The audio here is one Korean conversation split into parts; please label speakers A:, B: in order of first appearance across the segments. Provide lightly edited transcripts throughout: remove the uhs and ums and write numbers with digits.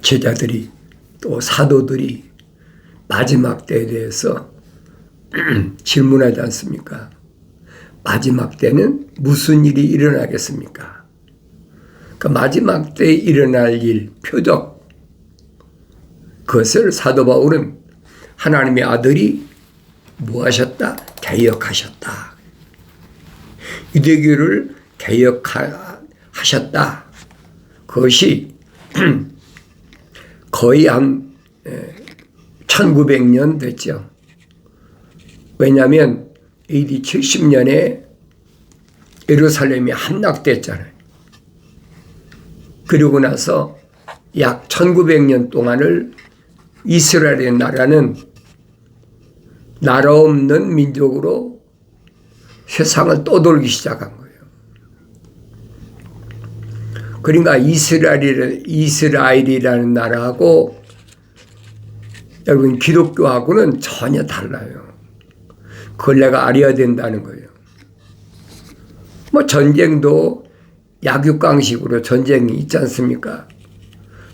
A: 제자들이 또 사도들이 마지막 때에 대해서 질문하지 않습니까? 마지막 때는 무슨 일이 일어나겠습니까? 그 마지막 때에 일어날 일, 표적, 그것을 사도 바울은 하나님의 아들이 뭐 하셨다? 개혁하셨다. 유대교를 개혁하셨다. 그것이 거의 한 1900년 됐죠. 왜냐하면 AD 70년에 예루살렘이 함락됐잖아요. 그리고 나서 약 1900년 동안을 이스라엘의 나라는 나라 없는 민족으로 세상을 떠돌기 시작한 거예요. 그러니까 이스라엘이라는 나라하고 여러분 기독교하고는 전혀 달라요. 그걸 내가 알아야 된다는 거예요. 뭐 전쟁도 약육강식으로 전쟁이 있지 않습니까?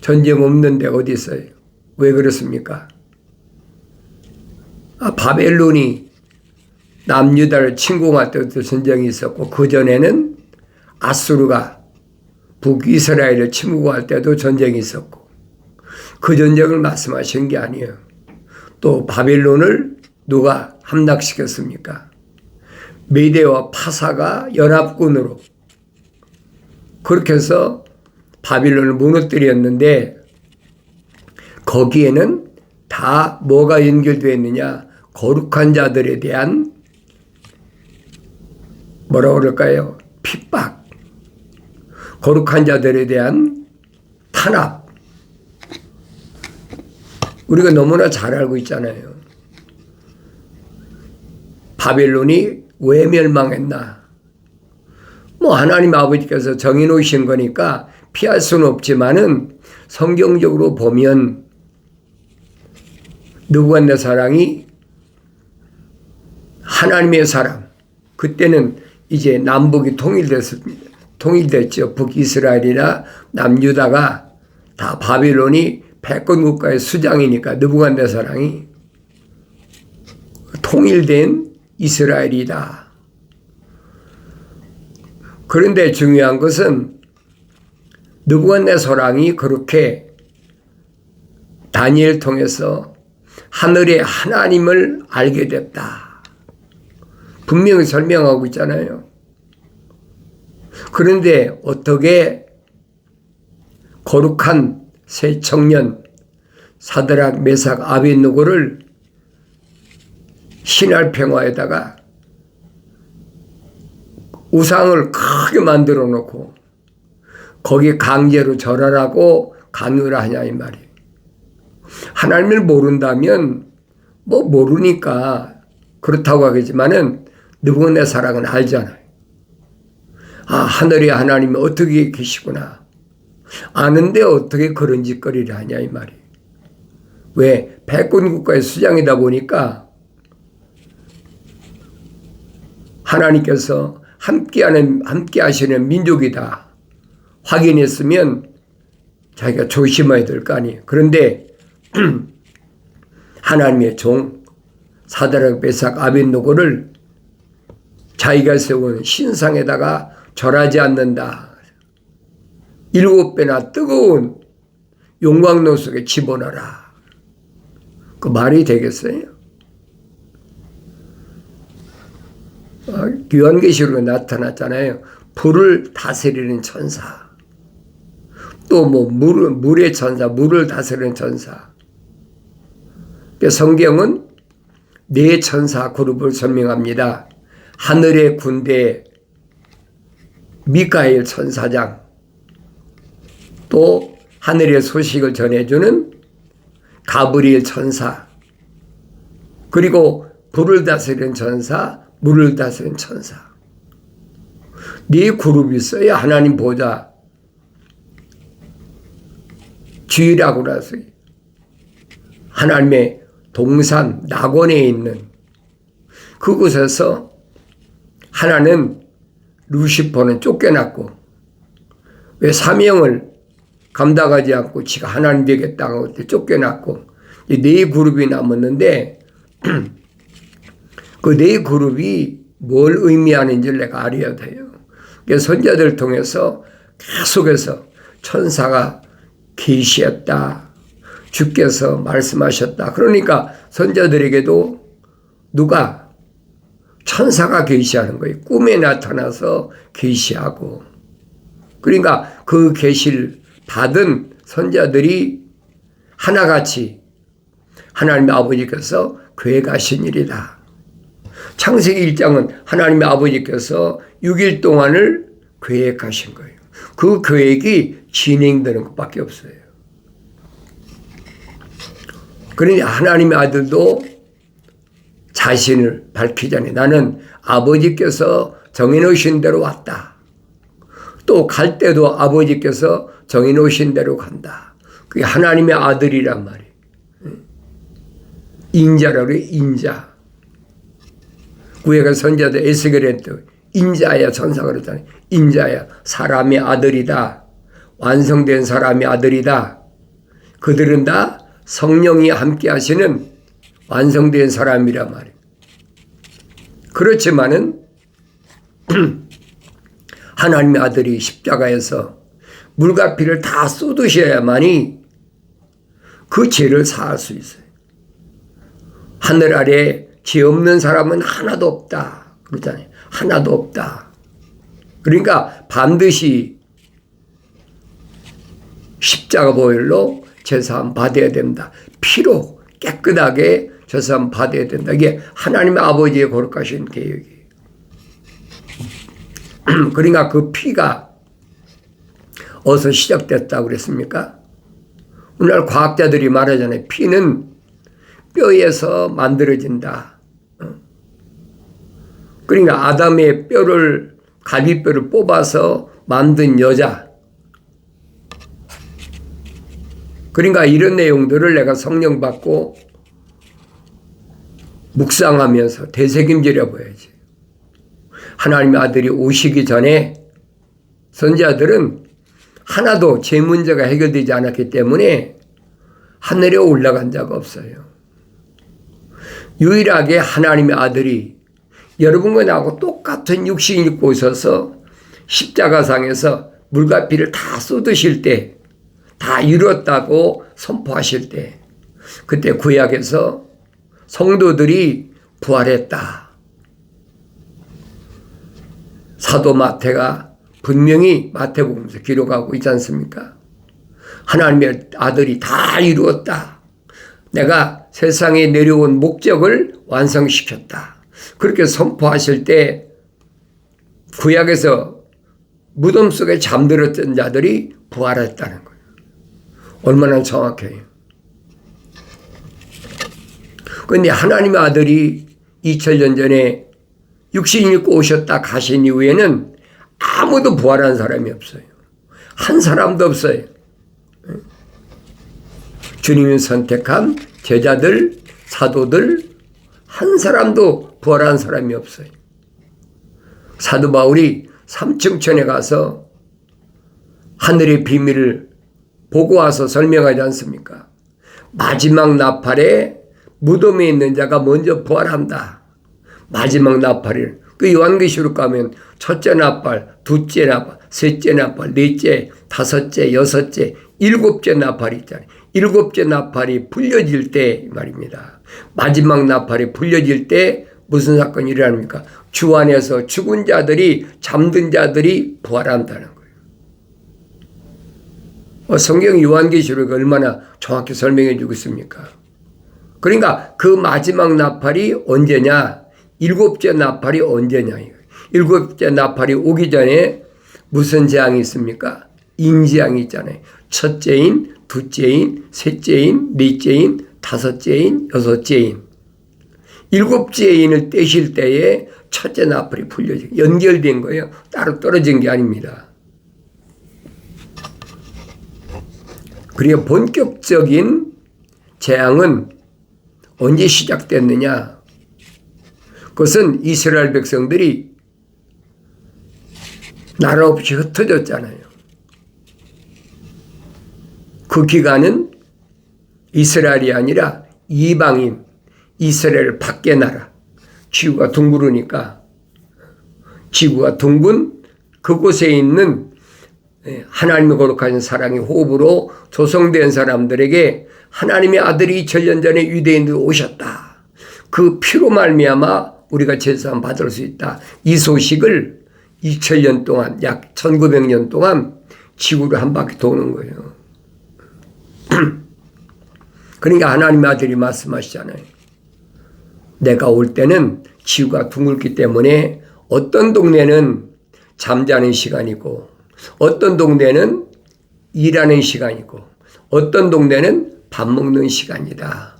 A: 전쟁 없는 데가 어디 있어요? 왜 그렇습니까? 바벨론이 남유다를 침공할 때도 전쟁이 있었고, 그전에는 아수르가 북이스라엘을 침공할 때도 전쟁이 있었고, 그 전쟁을 말씀하신 게 아니에요. 또 바벨론을 누가 함락시켰습니까? 메대와 파사가 연합군으로 그렇게 해서 바빌론을 무너뜨렸는데, 거기에는 다 뭐가 연결되어 있느냐? 거룩한 자들에 대한 뭐라고 그럴까요? 핍박, 거룩한 자들에 대한 탄압. 우리가 너무나 잘 알고 있잖아요. 바벨론이 왜 멸망했나? 뭐 하나님 아버지께서 정해놓으신 거니까 피할 수는 없지만은 성경적으로 보면 느부갓네살이 하나님의 사람, 그때는 이제 남북이 통일됐죠. 북이스라엘이나 남유다가 다 바빌론이 패권 국가의 수장이니까 느부갓네살이 통일된 이스라엘이다. 그런데 중요한 것은 느부갓네살이 그렇게 다니엘 통해서 하늘의 하나님을 알게 됐다. 분명히 설명하고 있잖아요. 그런데 어떻게 거룩한 새 청년 사드락, 메삭, 아벳느고를 신할 평화에다가 우상을 크게 만들어 놓고 거기에 강제로 절하라고 강요를 하냐 이 말이에요. 하나님을 모른다면 뭐 모르니까 그렇다고 하겠지만은 느부갓네살은 알잖아요. 하늘의 하나님이 어떻게 계시구나. 아는데 어떻게 그런 짓거리를 하냐 이 말이에요. 왜? 패권 국가의 수장이다 보니까 하나님께서 함께 하시는 민족이다 확인했으면 자기가 조심해야 될 거 아니에요. 그런데 하나님의 종 사드락, 메삭, 아벳느고를 자기가 세운 신상에다가 절하지 않는다. 7배나 뜨거운 용광로 속에 집어넣어라. 그 말이 되겠어요? 요한계시록에 나타났잖아요. 불을 다스리는 천사. 또 뭐 물의 천사, 물을 다스리는 천사. 성경은 네 천사 그룹을 설명합니다. 하늘의 군대 미카엘 천사장, 또 하늘의 소식을 전해주는 가브리엘 천사, 그리고 불을 다스리는 천사, 물을 다스리는 천사. 네 그룹이 있어야 하나님 보좌 주일하고 나서 하나님의 동산 낙원에 있는 그곳에서 하나는 루시퍼는 쫓겨났고, 왜 사명을 감당하지 않고 지가 하나님 되겠다고 쫓겨났고 네 그룹이 남았는데 그 네 그룹이 뭘 의미하는지를 내가 알아야 돼요. 선자들을 통해서 계속해서 천사가 계시했다. 주께서 말씀하셨다. 그러니까 선자들에게도 누가 천사가 계시하는 거예요. 꿈에 나타나서 계시하고. 그러니까 그 계시를 받은 선자들이 하나같이 하나님의 아버지께서 계획하신 일이다. 창세기 1장은 하나님의 아버지께서 6일 동안을 계획하신 거예요. 그 계획이 진행되는 것밖에 없어요. 그러니 하나님의 아들도 자신을 밝히자니 나는 아버지께서 정해놓으신 대로 왔다. 또 갈 때도 아버지께서 정해놓으신 대로 간다. 그게 하나님의 아들이란 말이에요. 인자라고 해요. 인자. 구약의 선자들 에스겔한테 인자야 천사가 그러잖아요. 인자야 사람의 아들이다. 완성된 사람의 아들이다. 그들은 다 성령이 함께 하시는 완성된 사람이란 말이에요. 그렇지만은 하나님의 아들이 십자가에서 물과 피를 다 쏟으셔야만이 그 죄를 사할 수 있어요. 하늘 아래 죄 없는 사람은 하나도 없다. 그러잖아요. 하나도 없다. 그러니까 반드시 십자가 보혈로 제사함 받아야 된다. 피로 깨끗하게 제사함 받아야 된다. 이게 하나님의 아버지의 거룩하신 계획이에요. 그러니까 그 피가 어디서 시작됐다고 그랬습니까? 오늘날 과학자들이 말하잖아요. 피는 뼈에서 만들어진다. 그러니까 아담의 뼈를 갈비뼈를 뽑아서 만든 여자. 그러니까 이런 내용들을 내가 성령 받고 묵상하면서 되새김질해 봐야지. 하나님의 아들이 오시기 전에 선지자들은 하나도 죄 문제가 해결되지 않았기 때문에 하늘에 올라간 자가 없어요. 유일하게 하나님의 아들이 여러분과 나하고 똑같은 육신을 입고 있어서 십자가상에서 물과 피를 다 쏟으실 때, 다 이뤘다고 선포하실 때, 그때 구약에서 성도들이 부활했다. 사도 마태가 분명히 마태복음에서 기록하고 있지 않습니까? 하나님의 아들이 다 이루었다. 내가 세상에 내려온 목적을 완성시켰다. 그렇게 선포하실 때 구약에서 무덤 속에 잠들었던 자들이 부활했다는 거예요. 얼마나 정확해요. 그런데 하나님의 아들이 2000년 전에 육신 입고 오셨다 가신 이후에는 아무도 부활한 사람이 없어요. 한 사람도 없어요. 주님이 선택한 제자들, 사도들 한 사람도 부활한 사람이 없어요. 사도 바울이 삼층천에 가서 하늘의 비밀을 보고 와서 설명하지 않습니까? 마지막 나팔에 무덤에 있는 자가 먼저 부활한다. 마지막 나팔을 그 요한계시록 가면 첫째 나팔, 둘째 나팔, 셋째 나팔, 넷째, 다섯째, 여섯째, 일곱째 나팔이 있잖아요. 일곱째 나팔이 풀려질 때 말입니다. 마지막 나팔이 풀려질 때 무슨 사건이 일어납니까? 주 안에서 죽은 자들이 잠든 자들이 부활한다는 거예요. 성경 요한계시록이 얼마나 정확히 설명해 주고 있습니까? 그러니까 그 마지막 나팔이 언제냐? 일곱째 나팔이 언제냐? 일곱째 나팔이 오기 전에 무슨 재앙이 있습니까? 인재앙이 있잖아요. 첫째인, 둘째인, 셋째인, 넷째인, 다섯째인, 여섯째인. 일곱째인을 떼실 때에 첫째 나팔이 풀려져 연결된 거예요. 따로 떨어진 게 아닙니다. 그리고 본격적인 재앙은 언제 시작됐느냐? 그것은 이스라엘 백성들이 나라 없이 흩어졌잖아요. 그 기간은 이스라엘이 아니라 이방인, 이스라엘 밖의 나라. 지구가 둥그르니까 지구가 둥근 그곳에 있는 하나님의 거룩한 사랑의 호흡으로 조성된 사람들에게 하나님의 아들이 2000년 전에 유대인으로 오셨다. 그 피로 말미암아 우리가 제사함 받을 수 있다. 이 소식을 2000년 동안, 약 1900년 동안 지구를 한 바퀴 도는 거예요. 그러니까 하나님의 아들이 말씀하시잖아요. 내가 올 때는 지구가 둥글기 때문에 어떤 동네는 잠자는 시간이고 어떤 동네는 일하는 시간이고 어떤 동네는 밥 먹는 시간이다.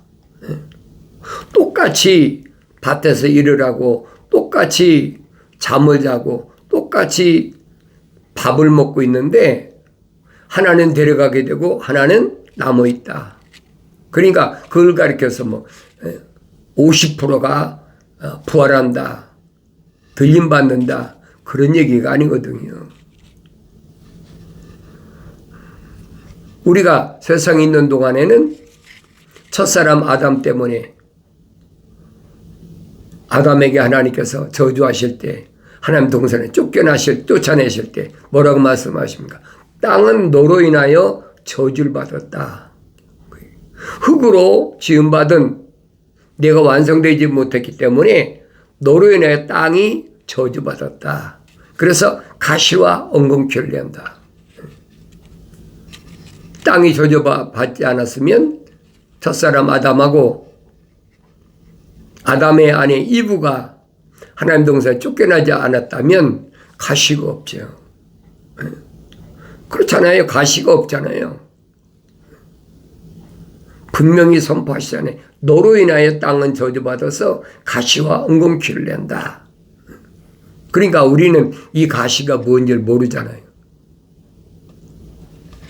A: 똑같이 밭에서 일을 하고 똑같이 잠을 자고 똑같이 밥을 먹고 있는데 하나는 데려가게 되고 하나는 남아 있다. 그러니까 그걸 가리켜서 50%가 부활한다. 들림받는다. 그런 얘기가 아니거든요. 우리가 세상에 있는 동안에는 첫사람 아담 때문에 아담에게 하나님께서 저주하실 때 하나님 동산에 쫓아내실 때 뭐라고 말씀하십니까? 땅은 너로 인하여 저주를 받았다. 흙으로 지음받은 내가 완성되지 못했기 때문에 너로 인하여 땅이 저주받았다. 그래서 가시와 엉겅퀴를 낸다. 땅이 저주받지 않았으면 첫사람 아담하고 아담의 아내 이브가 하나님 동산에 쫓겨나지 않았다면 가시가 없죠. 그렇잖아요. 가시가 없잖아요. 분명히 선포하시잖아요. 너로 인하여 땅은 저주받아서 가시와 엉겅퀴를 낸다. 그러니까 우리는 이 가시가 뭔지를 모르잖아요.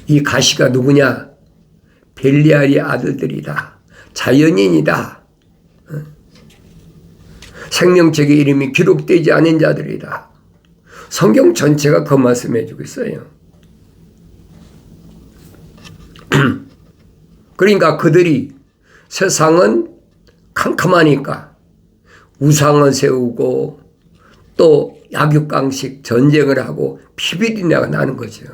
A: 이 가시가 누구냐? 벨리알의 아들들이다. 자연인이다. 생명책의 이름이 기록되지 않은 자들이다. 성경 전체가 그 말씀해 주고 있어요. 그러니까 그들이 세상은 캄캄하니까 우상을 세우고 또 약육강식 전쟁을 하고 피비린내가 나는 거죠.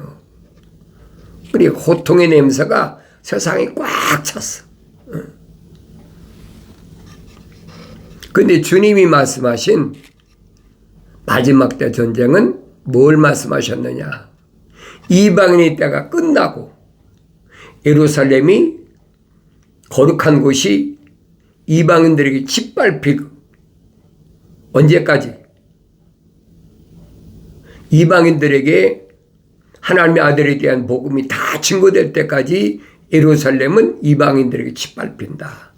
A: 그러니까 고통의 냄새가 세상에 꽉 찼어. 그런데 주님이 말씀하신 마지막 때 전쟁은 뭘 말씀하셨느냐? 이방인의 때가 끝나고 예루살렘이 거룩한 곳이 이방인들에게 짓밟히고 언제까지? 이방인들에게 하나님의 아들에 대한 복음이 다 증거될 때까지 예루살렘은 이방인들에게 짓밟힌다.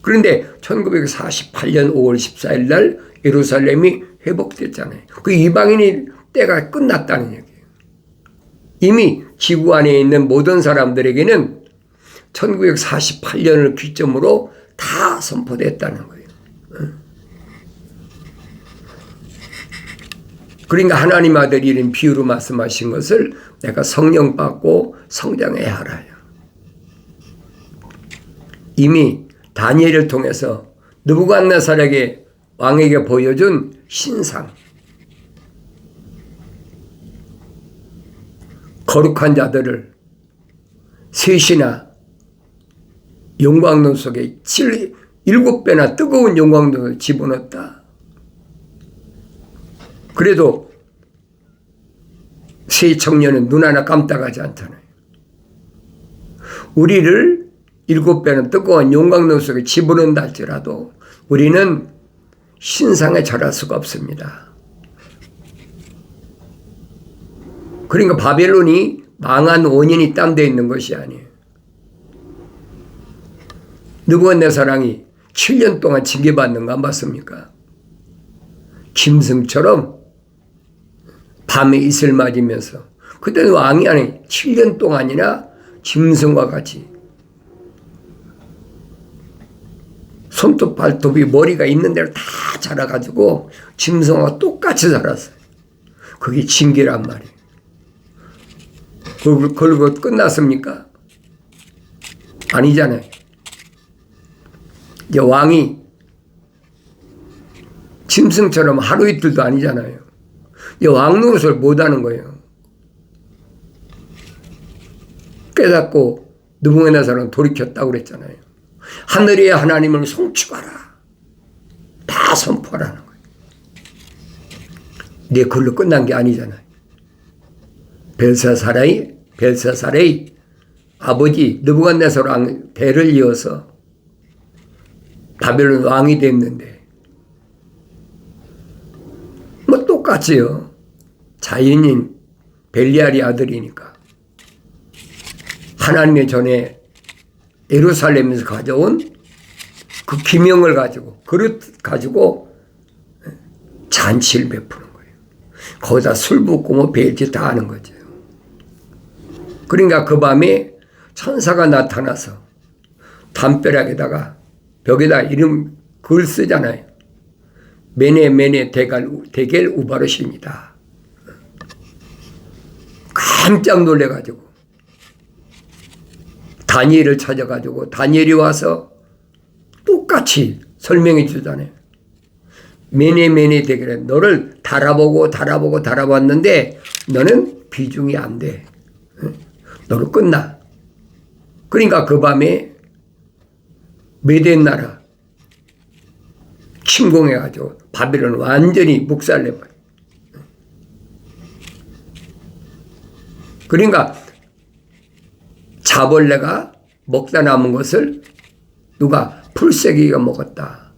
A: 그런데 1948년 5월 14일 날 예루살렘이 회복됐잖아요. 그 이방인의 때가 끝났다는 얘기예요. 이미 지구 안에 있는 모든 사람들에게는 1948년을 기점으로 다 선포됐다는 거예요. 그러니까 하나님 아들이 이런 비유로 말씀하신 것을 내가 성령 받고 성장해야 알아요. 이미 다니엘을 통해서 느부갓네살에게 왕에게 보여준 신상, 거룩한 자들을 셋이나 용광로 속에 7배나 뜨거운 용광로를 집어넣었다. 그래도 세 청년은 눈 하나 깜짝하지 않잖아요. 우리를 7배는 뜨거운 용광로 속에 집어넣는다 할지라도 우리는 신상에 절할 수가 없습니다. 그러니까 바벨론이 망한 원인이 딴 데 있는 것이 아니에요. 느부갓네살이 7년 동안 징계받는 거 안 봤습니까? 짐승처럼 밤에 이슬 맞으면서 그때는 왕이 아니 7년 동안이나 짐승과 같이 손톱 발톱이 머리가 있는 대로 다 자라가지고 짐승과 똑같이 자랐어요. 그게 징계란 말이에요. 그리고 끝났습니까? 아니잖아요. 이제 왕이 짐승처럼 하루 이틀도 아니잖아요. 이제 왕 노릇을 못하는 거예요. 깨닫고 느부갓네살은 돌이켰다고 그랬잖아요. 하늘의 하나님을 송축하라. 다 선포하라는 거예요. 이제 그걸로 끝난 게 아니잖아요. 벨사살의 아버지 느부갓네살 왕 대를 이어서 바벨론 왕이 됐는데 뭐 똑같지요. 자연인 벨리알이 아들이니까 하나님의 전에 예루살렘에서 가져온 그 기명을 가지고 그릇 가지고 잔치를 베푸는 거예요. 거기다 술 붓고 뭐 별짓 다 하는 거죠. 그러니까 그 밤에 천사가 나타나서 담벼락에다가 벽에다 이름 글 쓰잖아요. 메네 데겔 우바르십니다. 깜짝 놀래가지고 다니엘을 찾아가지고 다니엘이 와서 똑같이 설명해 주잖아요. 메네 데겔에 너를 달아봤는데 너는 비중이 안 돼. 너로 끝나. 그러니까 그 밤에 메덴 나라 침공해가지고 바벨론 완전히 묵살내버려. 그러니까 자벌레가 먹다 남은 것을 누가 풀새기가 먹었다.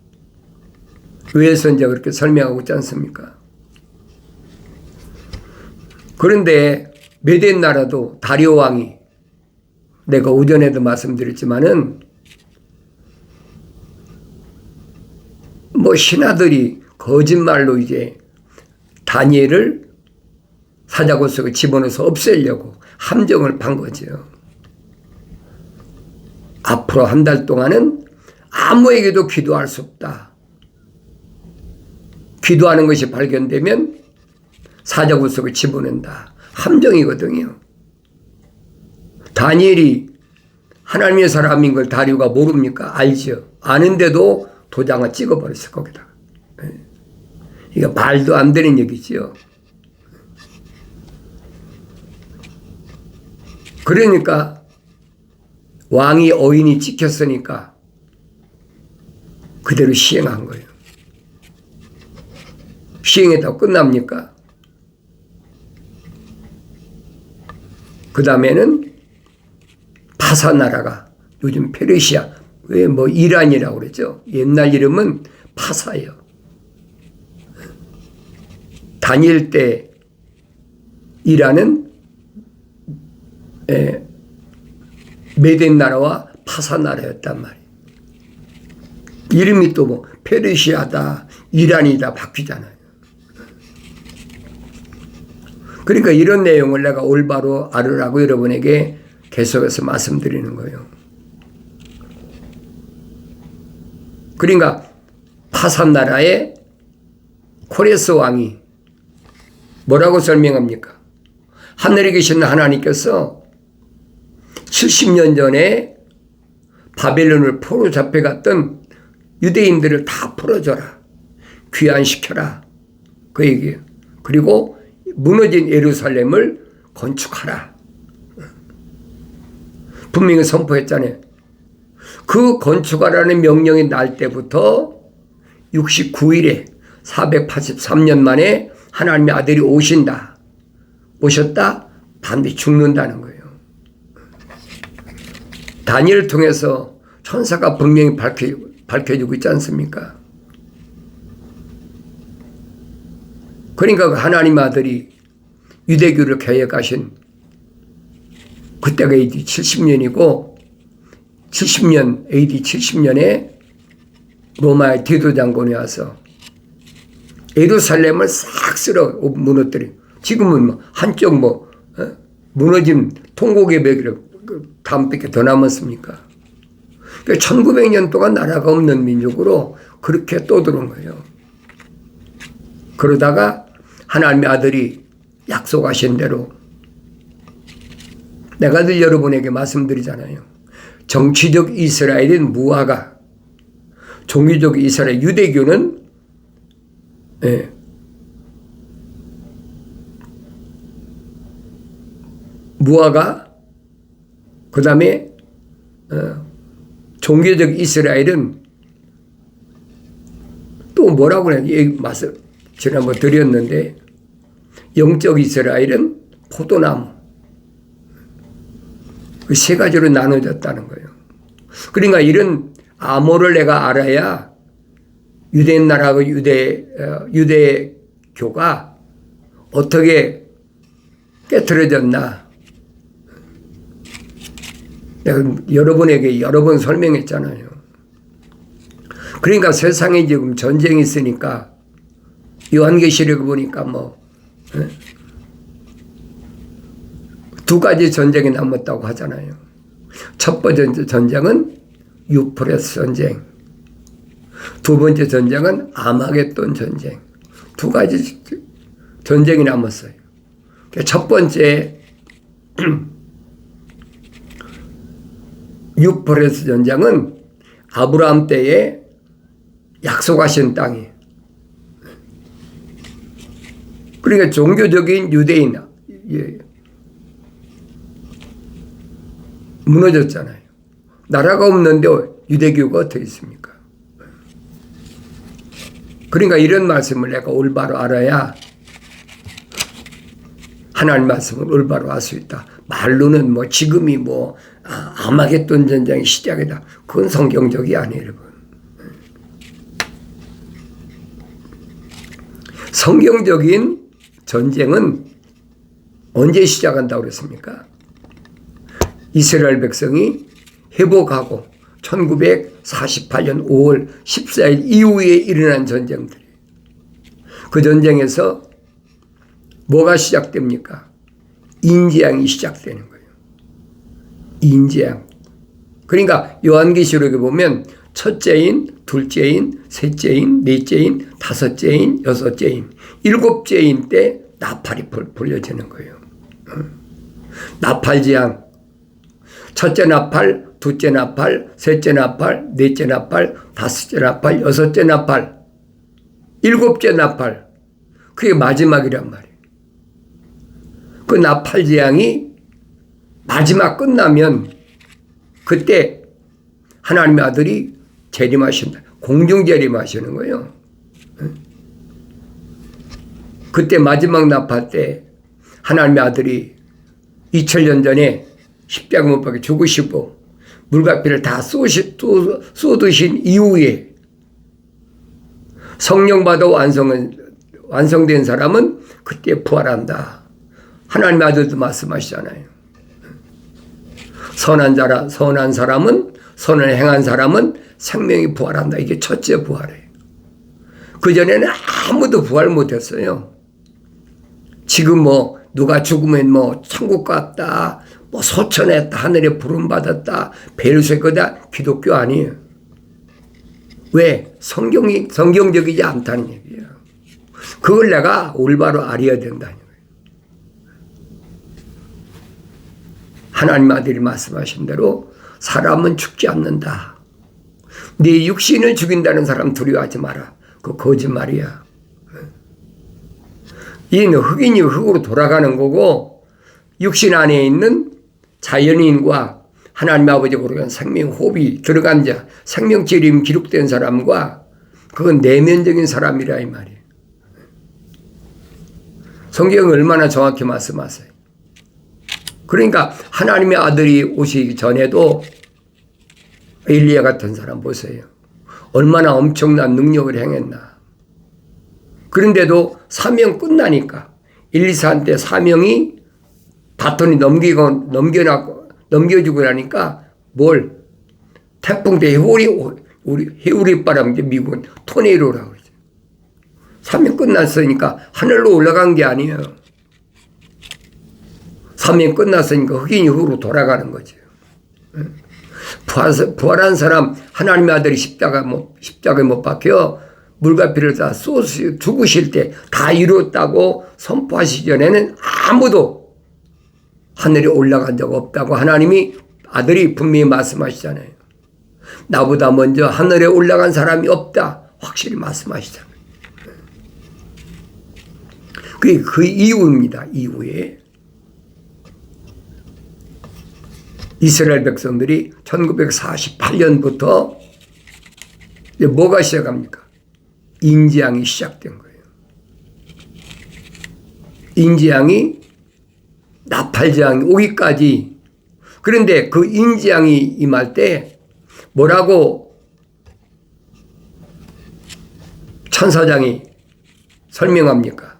A: 위에서 이제 그렇게 설명하고 있지 않습니까? 그런데 메덴 나라도 다리오 왕이 내가 오전에도 말씀드렸지만은 뭐 신하들이 거짓말로 이제 다니엘을 사자굴 속에 집어넣어서 없애려고 함정을 판 거죠. 앞으로 한 달 동안은 아무에게도 기도할 수 없다. 기도하는 것이 발견되면 사자굴 속에 집어넣는다. 함정이거든요. 다니엘이 하나님의 사람인 걸 다리오가 모릅니까? 알죠. 아는데도 도장을 찍어버렸어 거기다. 이게 말도 안 되는 얘기지요. 그러니까 왕이 어인이 찍혔으니까 그대로 시행한 거예요. 시행했다고 끝납니까? 그 다음에는 파사 나라가 요즘 페르시아, 왜 뭐 이란이라고 그랬죠. 옛날 이름은 파사예요. 다니엘 때 이란은 메덴 나라와 파사 나라였단 말이에요. 이름이 또 뭐 페르시아다, 이란이다 바뀌잖아요. 그러니까 이런 내용을 내가 올바로 알으라고 여러분에게 계속해서 말씀드리는 거예요. 그러니까 파산 나라의 코레스 왕이 뭐라고 설명합니까? 하늘에 계신 하나님께서 70년 전에 바벨론을 포로 잡혀갔던 유대인들을 다 풀어줘라. 귀환시켜라. 그 얘기예요. 그리고 무너진 예루살렘을 건축하라. 분명히 선포했잖아요. 그 건축하라는 명령이 날 때부터 69일에 483년 만에 하나님의 아들이 오신다. 오셨다? 반드시 죽는다는 거예요. 다니엘을 통해서 천사가 분명히 밝혀주고 있지 않습니까? 그러니까 하나님 아들이 유대교를 개혁하신 그때가 AD 70년이고 70년 AD 70년에 로마의 디도 장군이 와서 예루살렘을 싹 쓸어 무너뜨려. 지금은 뭐 한쪽 무너진 통곡의 벽이라고 다음 밖에 더 남았습니까? 그러니까 1900년 동안 나라가 없는 민족으로 그렇게 떠들어온 거예요. 그러다가 하나님의 아들이 약속하신 대로 내가 늘 여러분에게 말씀드리잖아요. 정치적 이스라엘인 무화과, 종교적 이스라엘 유대교는 무화과, 그 다음에 종교적 이스라엘은 또 뭐라고 그래야 말씀 지난번 드렸는데, 영적 이스라엘은 포도나무. 그 세 가지로 나눠졌다는 거예요. 그러니까 이런 암호를 내가 알아야 유대 나라하고 유대교가 어떻게 깨트려졌나. 내가 여러분에게 여러 번 설명했잖아요. 그러니까 세상에 지금 전쟁이 있으니까 요한계시록 보니까 두 가지 전쟁이 남았다고 하잖아요. 첫 번째 전쟁은 유프레스 전쟁, 두 번째 전쟁은 아마겟돈 전쟁. 두 가지 전쟁이 남았어요. 첫 번째 유프레스 전쟁은 아브라함 때에 약속하신 땅이에요. 그러니까 종교적인 유대인 무너졌잖아요. 나라가 없는데 유대교가 어떻게 있습니까? 그러니까 이런 말씀을 내가 올바로 알아야 하나님 말씀을 올바로 알 수 있다. 말로는 지금이 아마겟돈 전쟁이 시작이다. 그건 성경적이 아니에요, 여러분. 성경적인 전쟁은 언제 시작한다고 그랬습니까? 이스라엘 백성이 회복하고 1948년 5월 14일 이후에 일어난 전쟁들. 그 전쟁에서 뭐가 시작됩니까? 인재앙이 시작되는 거예요. 인재앙. 그러니까 요한계시록에 보면 첫째인, 둘째인, 셋째인, 넷째인, 다섯째인, 여섯째인, 일곱째인 때 나팔이 불려지는 거예요. 나팔재앙. 첫째 나팔, 둘째 나팔, 셋째 나팔, 넷째 나팔, 다섯째 나팔, 여섯째 나팔, 일곱째 나팔. 그게 마지막이란 말이에요. 그 나팔 재앙이 마지막 끝나면 그때 하나님의 아들이 재림하신다. 공중 재림하시는 거예요. 그때 마지막 나팔 때 하나님의 아들이 2000년 전에 십자가 못 박혀 죽으시고 물과 피를 다 쏟으신 이후에 성령 받아 완성된 사람은 그때 부활한다. 하나님의 아들도 말씀하시잖아요. 선한 사람은, 선을 행한 사람은 생명이 부활한다. 이게 첫째 부활이에요. 그전에는 아무도 부활 못했어요. 지금 누가 죽으면 천국 갔다, 소천했다, 하늘에 부름 받았다, 벨수의 거다. 기독교 아니에요. 왜? 성경적이지 않다는 얘기예요. 그걸 내가 올바로 알아야 된다는 거예요. 하나님 아들이 말씀하신 대로 사람은 죽지 않는다. 네 육신을 죽인다는 사람 두려워하지 마라. 그거 거짓말이야. 이는 흑인이 흑으로 돌아가는 거고, 육신 안에 있는 자연인과 하나님 아버지가 그러한 생명 호흡이 들어간 자, 생명체림 기록된 사람과 그건 내면적인 사람이라 이 말이에요. 성경은 얼마나 정확히 말씀하세요. 그러니까 하나님의 아들이 오시기 전에도 엘리야 같은 사람 보세요. 얼마나 엄청난 능력을 행했나. 그런데도 사명 끝나니까 1, 2, 4한테 사명이 바톤이 넘겨주고 나니까 태풍 때 해오리 바람, 미국은 토네이도라고 그러죠. 사명 끝났으니까 하늘로 올라간 게 아니에요. 사명 끝났으니까 흑인이 흑으로 돌아가는 거죠. 부활한 사람, 하나님의 아들이 십자가에 못 박혀 물과 피를 다 죽으실 때 다 이뤘다고 선포하시기 전에는 아무도 하늘에 올라간 적 없다고 하나님이 아들이 분명히 말씀하시잖아요. 나보다 먼저 하늘에 올라간 사람이 없다. 확실히 말씀하시잖아요. 그 이후입니다. 이후에 이스라엘 백성들이 1948년부터 뭐가 시작합니까? 인지양이 시작된 거예요. 인지양이 나팔재앙이 오기까지. 그런데 그 인지양이 임할 때 뭐라고 천사장이 설명합니까?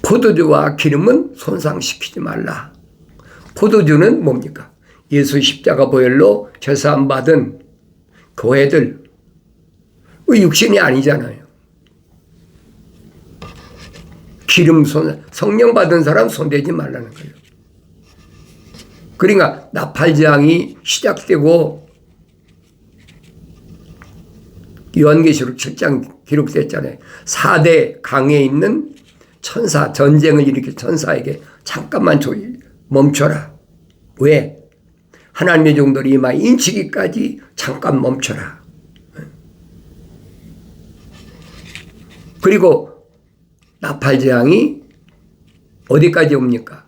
A: 포도주와 기름은 손상시키지 말라. 포도주는 뭡니까? 예수 십자가 보혈로 제사함 받은 교회들, 육신이 아니잖아요. 기름 성령 받은 사람 손대지 말라는 거예요. 그러니까 나팔재앙이 시작되고 요한계시록 7장 기록됐잖아요. 4대 강에 있는 천사, 전쟁을 일으킬 천사에게 잠깐만 멈춰라. 왜? 하나님의 종들이 이마 인치기까지 잠깐 멈춰라. 그리고 나팔재앙이 어디까지 옵니까?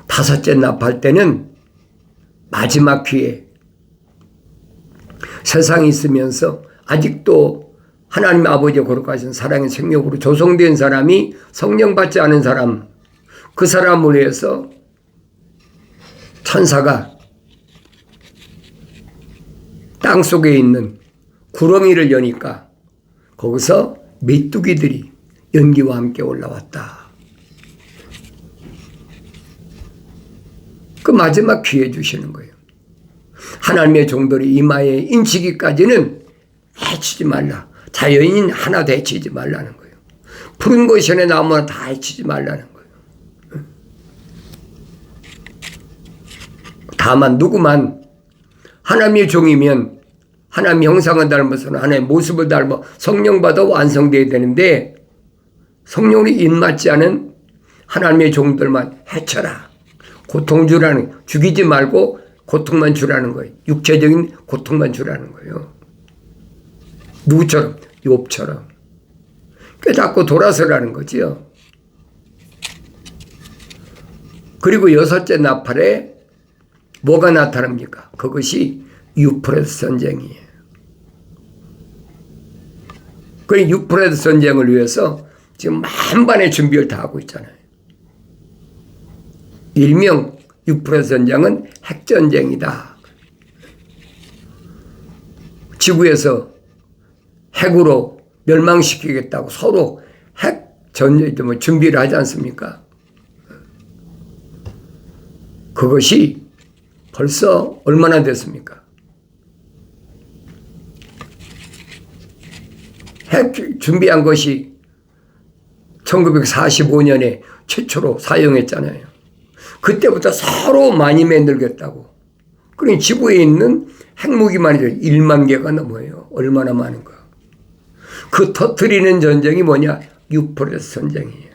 A: 5째 나팔 때는 마지막 기회. 세상에 있으면서 아직도 하나님 아버지의 거룩하신 사랑의 생명으로 조성된 사람이 성령 받지 않은 사람, 그 사람을 위해서 천사가 땅 속에 있는 구렁이를 여니까 거기서 메뚜기들이 연기와 함께 올라왔다. 그 마지막 기회 주시는 거예요. 하나님의 종들이 이마에 인치기까지는 해치지 말라. 자연인 하나도 해치지 말라는 거예요. 푸른 고시원에 나무나 다 해치지 말라는 거예요. 다만 누구만 하나님의 종이면 하나님의 형상을 닮아서는 하나님의 모습을 닮아 성령 받아 완성되어야 되는데 성령이 입맞지 않은 하나님의 종들만 해쳐라. 고통 주라는, 죽이지 말고 고통만 주라는 거예요. 육체적인 고통만 주라는 거예요. 누구처럼? 욥처럼. 깨닫고 돌아서라는 거지요. 그리고 6째 나팔에 뭐가 나타납니까? 그것이 유프레스 전쟁이에요. 그 유프레스 전쟁을 위해서 지금 만반의 준비를 다 하고 있잖아요. 일명 유프레스 전쟁은 핵전쟁이다. 지구에서 핵으로 멸망시키겠다고 서로 핵 전쟁 준비를 하지 않습니까? 그것이 벌써 얼마나 됐습니까? 핵 준비한 것이 1945년에 최초로 사용했잖아요. 그때부터 서로 많이 만들겠다고. 그러니 지구에 있는 핵무기만 해도 1만 개가 넘어요. 얼마나 많은가. 그 터뜨리는 전쟁이 뭐냐? 유프레스 전쟁이에요.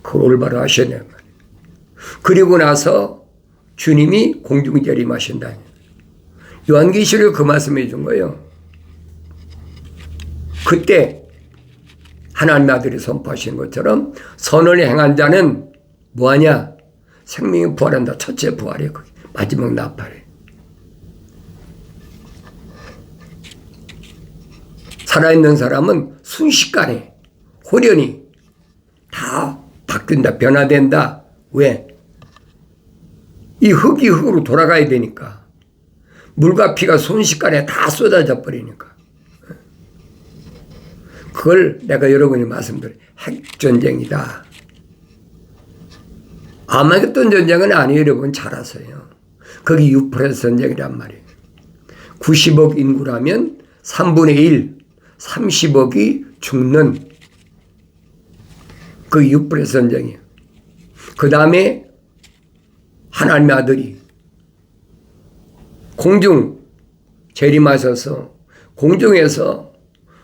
A: 그걸 올바로 하셔야 돼요. 그리고 나서 주님이 공중재림하신다. 요한계시록에 그 말씀해 준 거예요. 그때 하나님의 아들이 선포하신 것처럼 선을 행한 자는 뭐하냐? 생명이 부활한다. 첫째 부활이에요. 마지막 나팔이에요. 살아있는 사람은 순식간에 호련히 다 바뀐다. 변화된다. 왜? 이 흙이 흙으로 돌아가야 되니까. 물과 피가 순식간에 다 쏟아져 버리니까. 그걸 내가 여러분이 말씀드려요. 핵전쟁이다. 아마겟돈 전쟁은 아니에요. 여러분 잘 아세요. 거기 유프레스 전쟁이란 말이에요. 90억 인구라면 3분의 1, 30억이 죽는 그 유프레스 전쟁이에요. 그 다음에 하나님의 아들이 공중 재림하셔서 공중에서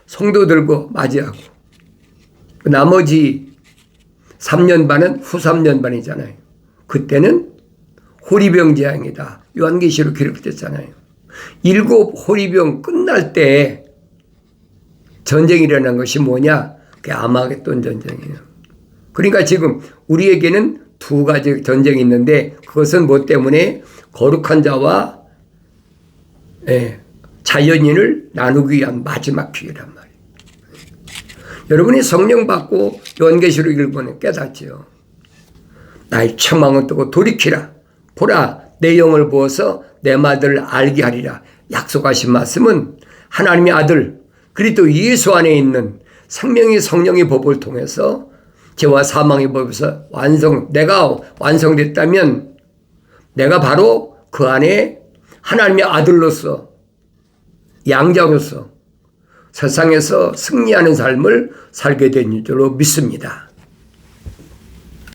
A: 성도들과 맞이하고 나머지 3년 반은 후 3년 반이잖아요. 그때는 호리병 재앙이다. 요한계시록 기록됐잖아요. 7 호리병 끝날 때 전쟁이 일어난 것이 뭐냐? 그게 아마겟돈 전쟁이에요. 그러니까 지금 우리에게는 2가지 전쟁이 있는데 그것은 뭐 때문에? 거룩한 자와 자연인을 나누기 위한 마지막 기회란 말이에요. 여러분이 성령 받고 요한계시록 읽으면 깨닫지요. 나의 책망은 뜨고 돌이키라. 보라, 내 영을 부어서 내 말들을 알게 하리라. 약속하신 말씀은 하나님의 아들 그리스도 예수 안에 있는 생명의 성령의 법을 통해서 죄와 사망의 법에서 내가 완성됐다면 내가 바로 그 안에 하나님의 아들로서 양자로서 세상에서 승리하는 삶을 살게 된 줄로 믿습니다.